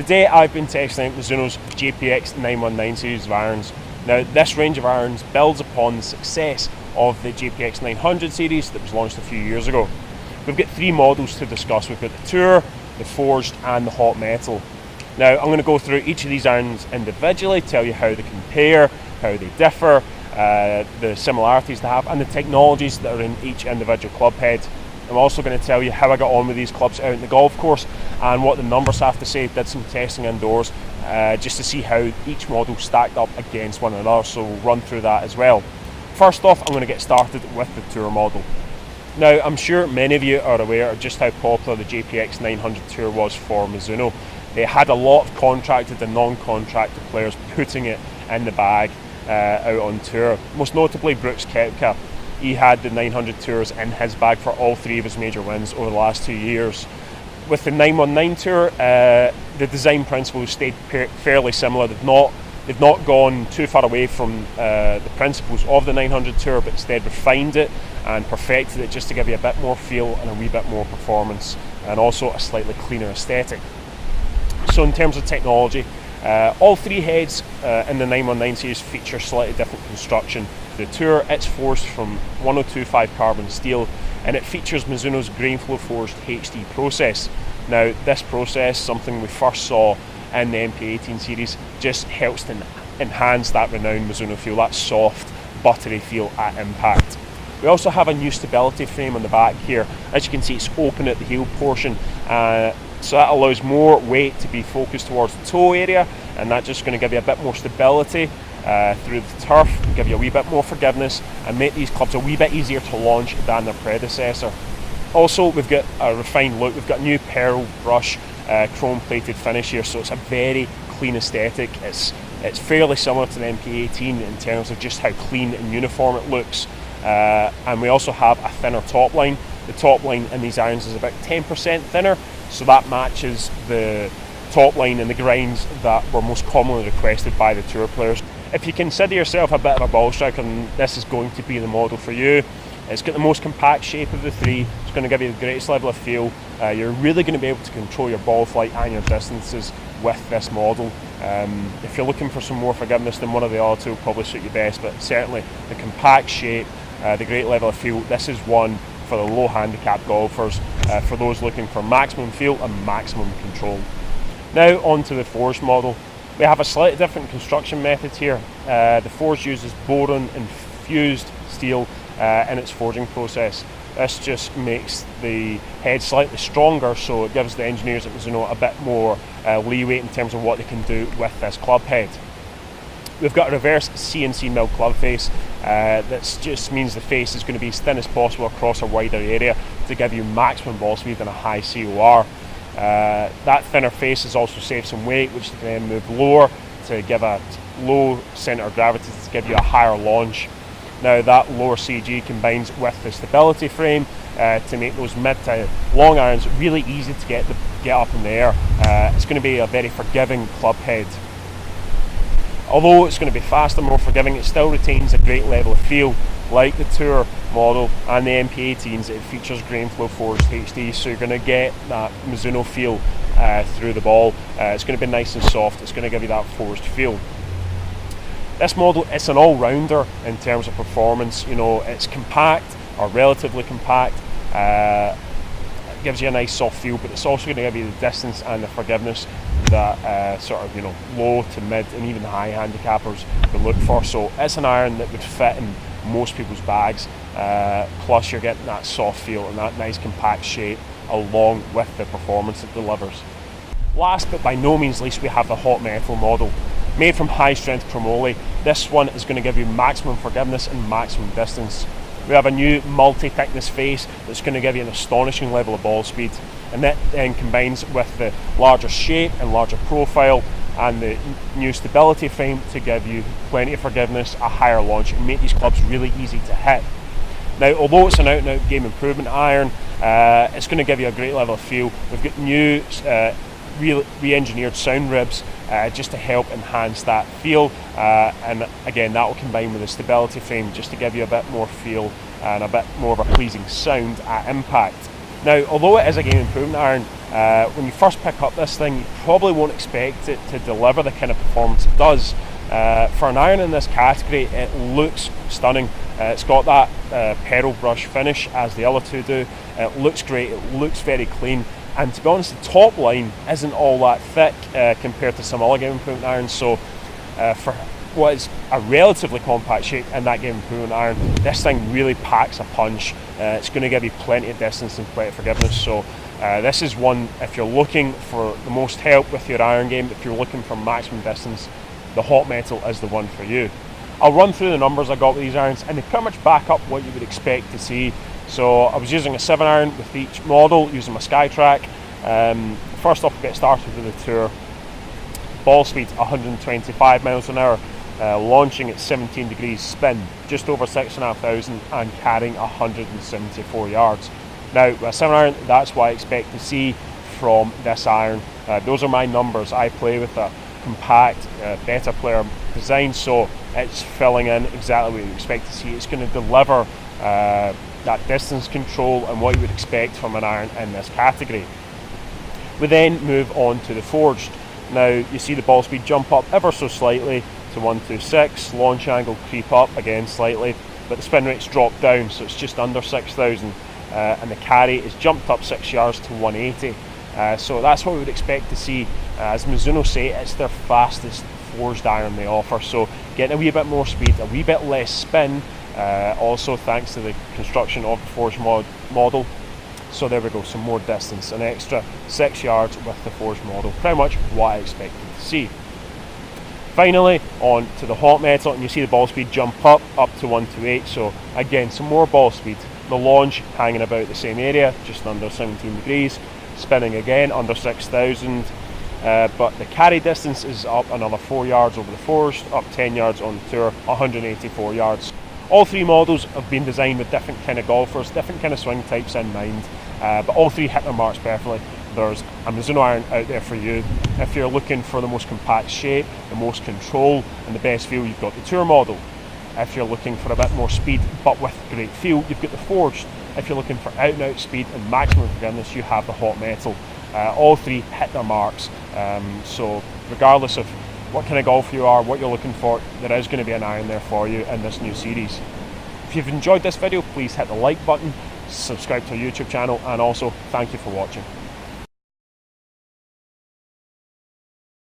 Today I've been testing out Mizuno's JPX919 series of irons. Now this range of irons builds upon the success of the JPX900 series that was launched a few years ago. We've got three models to discuss. We've got the Tour, the Forged and the Hot Metal. Now I'm going to go through each of these irons individually, tell you how they compare, how they differ, the similarities they have and the technologies that are in each individual club head. I'm also going to tell you how I got on with these clubs out in the golf course and what the numbers have to say. Did some testing indoors just to see how each model stacked up against one another, so we'll run through that as well. First off, I'm going to get started with the Tour model. Now, I'm sure many of you are aware of just how popular the JPX900 Tour was for Mizuno. They had a lot of contracted and non-contracted players putting it in the bag out on tour. Most notably Brooks Koepka. He had the 900 Tours in his bag for all three of his major wins over the last 2 years. With the 919 Tour, the design principles stayed fairly similar. They've not gone too far away from the principles of the 900 Tour, but instead refined it and perfected it just to give you a bit more feel and a wee bit more performance, and also a slightly cleaner aesthetic. So in terms of technology, all three heads in the 919 series feature slightly different construction. The Tour, it's forged from 1025 carbon steel, and it features Mizuno's grain flow forged HD process. Now this process, something we first saw in the MP18 series, just helps to enhance that renowned Mizuno feel, that soft, buttery feel at impact. We also have a new stability frame on the back here. As you can see, it's open at the heel portion, so that allows more weight to be focused towards the toe area, and that's just going to give you a bit more stability through the turf, give you a wee bit more forgiveness and make these clubs a wee bit easier to launch than their predecessor. Also, we've got a refined look. We've got a new pearl brush chrome plated finish here, so it's a very clean aesthetic. It's fairly similar to the MP18 in terms of just how clean and uniform it looks, and we also have a thinner top line. The top line in these irons is about 10% thinner, so that matches the top line and the grinds that were most commonly requested by the Tour players. If you consider yourself a bit of a ball striker, then this is going to be the model for you. It's got the most compact shape of the three. It's going to give you the greatest level of feel. You're really going to be able to control your ball flight and your distances with this model. If you're looking for some more forgiveness, then one of the other two will probably suit you best, but certainly the compact shape, the great level of feel, this is one for the low handicap golfers, for those looking for maximum feel and maximum control. Now on to the Forged model. We have a slightly different construction method here. The Forged uses boron infused steel in its forging process. This just makes the head slightly stronger, so it gives the engineers at Mizuno a bit more leeway in terms of what they can do with this club head. We've got a reverse CNC milled club face. That just means the face is going to be as thin as possible across a wider area to give you maximum ball speed and a high COR. That thinner face has also saved some weight, which you can then move lower to give a low centre of gravity to give you a higher launch. Now that lower CG combines with the stability frame to make those mid to long irons really easy to get up in the air. It's going to be a very forgiving club head. Although it's going to be faster, more forgiving, it still retains a great level of feel. Like the Tour model and the MP18s, it features grain flow forged HD, so you're going to get that Mizuno feel through the ball. It's going to be nice and soft. It's going to give you that forged feel. This model, it's an all-rounder in terms of performance. You know, it's compact, or relatively compact. It gives you a nice soft feel, but it's also going to give you the distance and the forgiveness that sort of, you know, low to mid and even high handicappers would look for. So it's an iron that would fit in most people's bags, plus you're getting that soft feel and that nice compact shape along with the performance it delivers. Last but by no means least, we have the Hot Metal model. Made from high strength chromoly, this one is going to give you maximum forgiveness and maximum distance. We have a new multi-thickness face that's going to give you an astonishing level of ball speed, and that then combines with the larger shape and larger profile and the new stability frame to give you plenty of forgiveness, a higher launch, and make these clubs really easy to hit. Now, although it's an out-and-out game improvement iron, it's going to give you a great level of feel. We've got new re-engineered sound ribs just to help enhance that feel, and again that will combine with the stability frame just to give you a bit more feel and a bit more of a pleasing sound at impact. Now, although it is a game improvement iron, When you first pick up this thing, you probably won't expect it to deliver the kind of performance it does. For an iron in this category, it looks stunning. It's got that pearl brush finish as the other two do. It looks great, it looks very clean, and to be honest, the top line isn't all that thick compared to some other game improvement irons, so for what is a relatively compact shape in that game improvement iron, this thing really packs a punch. It's going to give you plenty of distance and plenty of forgiveness, so this is one, if you're looking for the most help with your iron game, if you're looking for maximum distance, the hot metal is the one for you. I'll run through the numbers I got with these irons, and they pretty much back up what you would expect to see. So I was using a 7 iron with each model, using my Skytrack. First off, we get started with the Tour. Ball speed 125 miles an hour, launching at 17 degrees spin, just over 6,500, and carrying 174 yards. Now, with a 7 iron, that's what I expect to see from this iron. Those are my numbers. I play with a compact, better player design, so it's filling in exactly what you expect to see. It's going to deliver that distance control and what you would expect from an iron in this category. We then move on to the forged. Now, you see the ball speed jump up ever so slightly to 126, launch angle creep up again slightly, but the spin rate's dropped down, so it's just under 6,000, and the carry is jumped up 6 yards to 180. So that's what we would expect to see. As Mizuno say, it's their fastest forged iron they offer, so getting a wee bit more speed, a wee bit less spin, also thanks to the construction of the forged model. So there we go, some more distance, an extra 6 yards with the forged model, pretty much what I expected to see. Finally, on to the hot metal, and you see the ball speed jump up to 128, so again, some more ball speed. The launch hanging about the same area, just under 17 degrees, spinning again under 6,000, but the carry distance is up another 4 yards over the forged, up 10 yards on the Tour, 184 yards. All three models have been designed with different kind of golfers, different kind of swing types in mind, but all three hit their marks perfectly. There's a Mizuno iron out there for you. If you're looking for the most compact shape, the most control, and the best feel, you've got the Tour model. If you're looking for a bit more speed, but with great feel, you've got the forged. If you're looking for out and out speed and maximum forgiveness, you have the hot metal. All three hit their marks, so regardless of what kind of golfer you are, what you're looking for, there is going to be an iron there for you in this new series. If you've enjoyed this video, please hit the like button, subscribe to our YouTube channel, and also thank you for watching.